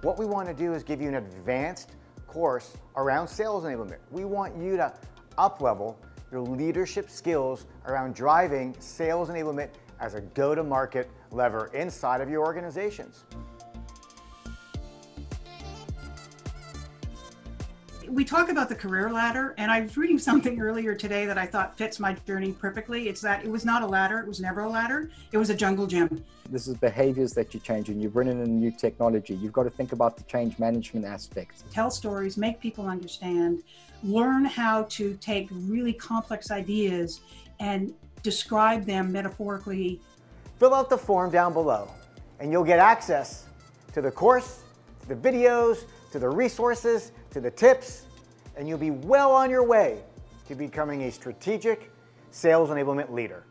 What we want to do is give you an advanced course around sales enablement. We want you to up-level your leadership skills around driving sales enablement as a go-to-market lever inside of your organizations. We talk about the career ladder, and I was reading something earlier today that I thought fits my journey perfectly. It's that it was not a ladder, it was never a ladder, it was a jungle gym. This is behaviors that you change, and you bring in a new technology. You've got to think about the change management aspects. Tell stories, make people understand, learn how to take really complex ideas and describe them metaphorically. Fill out the form down below, and you'll get access to the course, to the videos, to the resources, to the tips, and you'll be well on your way to becoming a strategic sales enablement leader.